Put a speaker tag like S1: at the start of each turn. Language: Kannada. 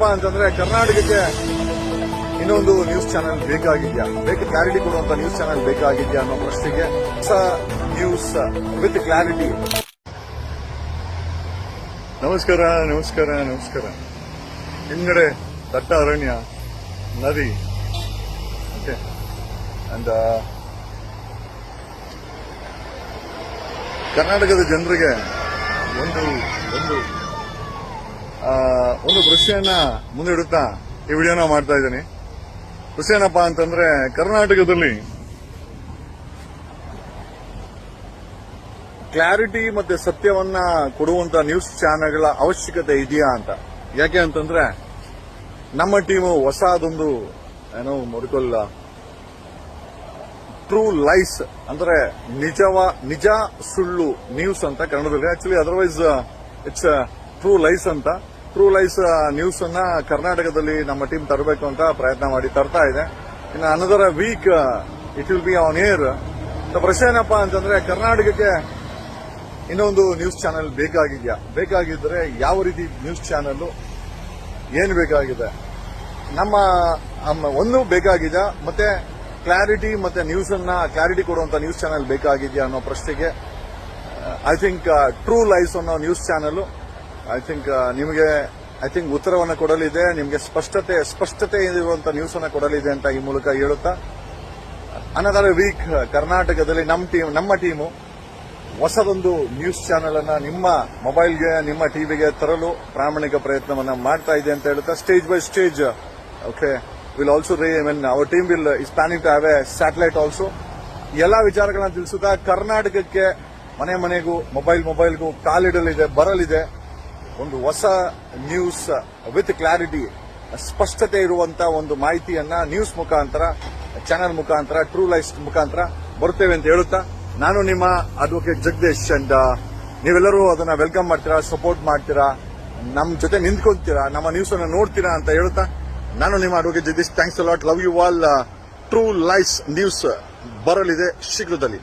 S1: ಅಂತಂದ್ರೆ ಕರ್ನಾಟಕಕ್ಕೆ ಇನ್ನೊಂದು ನ್ಯೂಸ್ ಚಾನೆಲ್ ಬೇಕಾಗಿದ್ಯಾ, ಕ್ಲಾರಿಟಿ ಕೊಡುವಂತ ನ್ಯೂಸ್ ಚಾನೆಲ್ ಬೇಕಾಗಿದ್ಯಾ ಅನ್ನೋ ಪ್ರಶ್ನೆಗೆ ಹೊಸ ನ್ಯೂಸ್ ವಿತ್ ಕ್ಲಾರಿಟಿ. ನಮಸ್ಕಾರ ನಮಸ್ಕಾರ ನಮಸ್ಕಾರ. ಹಿಂದ್ಗಡೆ ದಟ್ಟ ಅರಣ್ಯ, ನದಿ, ಓಕೆ, ಅಂಡ್ ಕರ್ನಾಟಕದ ಜನರಿಗೆ ಒಂದು ಒಂದು ಒಂದು ಪ್ರಶ್ನೆಯನ್ನ ಮುಂದಿಡುತ್ತಾ ಈ ವಿಡಿಯೋನ ಮಾಡ್ತಾ ಇದ್ದೀನಿ. ಪ್ರಶ್ನೆ ಏನಪ್ಪಾ ಅಂತಂದ್ರೆ, ಕರ್ನಾಟಕದಲ್ಲಿ ಕ್ಲಾರಿಟಿ ಮತ್ತೆ ಸತ್ಯವನ್ನ ಕೊಡುವಂತ ನ್ಯೂಸ್ ಚಾನೆಲ್ಗಳ ಅವಶ್ಯಕತೆ ಇದೆಯಾ ಅಂತ. ಯಾಕೆ ಅಂತಂದ್ರೆ ನಮ್ಮ ಟೀಮು ಹೊಸದೊಂದು ಮೊದಲ ಟ್ರೂ ಲೈಸ್ ಅಂದ್ರೆ ನಿಜ ಸುಳ್ಳು ನ್ಯೂಸ್ ಅಂತ ಕನ್ನಡದಲ್ಲಿ. Actually otherwise it's true lies ಅಂತ. ಟ್ರೂ ಲೈಸ್ ನ್ಯೂಸ್ ಅನ್ನ ಕರ್ನಾಟಕದಲ್ಲಿ ನಮ್ಮ ಟೀಮ್ ತರಬೇಕು ಅಂತ ಪ್ರಯತ್ನ ಮಾಡಿ ತರ್ತಾ ಇದೆ. ಇನ್ನು another week it will be on air. ಪ್ರಶ್ನೆ ಏನಪ್ಪಾ ಅಂತಂದ್ರೆ, ಕರ್ನಾಟಕಕ್ಕೆ ಇನ್ನೊಂದು ನ್ಯೂಸ್ ಚಾನೆಲ್ ಬೇಕಾಗಿದ್ರೆ ಯಾವ ರೀತಿ ನ್ಯೂಸ್ ಚಾನೆಲ್ ಏನು ಬೇಕಾಗಿದೆ, ನಮ್ಮ ಒಂದು ಬೇಕಾಗಿದೆ, ಮತ್ತೆ ಕ್ಲಾರಿಟಿ ಮತ್ತೆ ನ್ಯೂಸ್ ಅನ್ನ ಕ್ಲಾರಿಟಿ ಕೊಡುವಂತ ನ್ಯೂಸ್ ಚಾನೆಲ್ ಬೇಕಾಗಿದೆಯಾ ಅನ್ನೋ ಪ್ರಶ್ನೆಗೆ ಐ ಥಿಂಕ್ ಟ್ರೂ ಲೈಸ್ ಅನ್ನೋ ನ್ಯೂಸ್ ಚಾನೆಲ್ ನಿಮಗೆ ಉತ್ತರವನ್ನು ಕೊಡಲಿದೆ. ನಿಮಗೆ ಸ್ಪಷ್ಟತೆ ಇರುವಂತ ನ್ಯೂಸ್ ಅನ್ನ ಕೊಡಲಿದೆ ಅಂತ ಈ ಮೂಲಕ ಹೇಳುತ್ತಾ, ಅನದರ್ ವೀಕ್ ಕರ್ನಾಟಕದಲ್ಲಿ ನಮ್ಮ ಟೀಮು ಹೊಸದೊಂದು ನ್ಯೂಸ್ ಚಾನೆಲ್ ಅನ್ನ ನಿಮ್ಮ ಮೊಬೈಲ್ಗೆ, ನಿಮ್ಮ ಟಿವಿಗೆ ತರಲು ಪ್ರಾಮಾಣಿಕ ಪ್ರಯತ್ನವನ್ನ ಮಾಡ್ತಾ ಇದೆ ಅಂತ ಹೇಳುತ್ತಾ, stage by stage okay will also our team is planning to have a satellite also. ಎಲ್ಲಾ ವಿಚಾರಗಳನ್ನ ತಿಳಿಸುತ್ತಾ ಕರ್ನಾಟಕಕ್ಕೆ ಮನೆಗೂ ಮೊಬೈಲ್ಗೂ ಕಾಲಿಡಲಿದೆ, ಬರಲಿದೆ ಒಂದು ಹೊಸ ನ್ಯೂಸ್ ವಿತ್ ಕ್ಲಾರಿಟಿ, ಸ್ಪಷ್ಟತೆ ಇರುವಂತ ಒಂದು ಮಾಹಿತಿಯನ್ನ ನ್ಯೂಸ್ ಮುಖಾಂತರ, ಚಾನೆಲ್ ಮುಖಾಂತರ, ಟ್ರೂ ಲೈಫ್ ಮುಖಾಂತರ ಬರುತ್ತೇವೆ ಅಂತ ಹೇಳುತ್ತಾ, ನಾನು ನಿಮ್ಮ ಅಡ್ವೊಕೇಟ್ ಜಗದೀಶ್. ಅಂಡ್ ನೀವೆಲ್ಲರೂ ಅದನ್ನ ವೆಲ್ಕಮ್ ಮಾಡ್ತೀರಾ, ಸಪೋರ್ಟ್ ಮಾಡ್ತೀರಾ, ನಮ್ಮ ಜೊತೆ ನಿಂತ್ಕೊಳ್ತೀರಾ, ನಮ್ಮ ನ್ಯೂಸ್ ಅನ್ನು ನೋಡ್ತೀರಾ ಅಂತ ಹೇಳುತ್ತಾ, ನಾನು ನಿಮ್ಮ advocate Jagadish. Thanks a lot, love you all. True life news ಬರಲಿದೆ ಶೀಘ್ರದಲ್ಲಿ.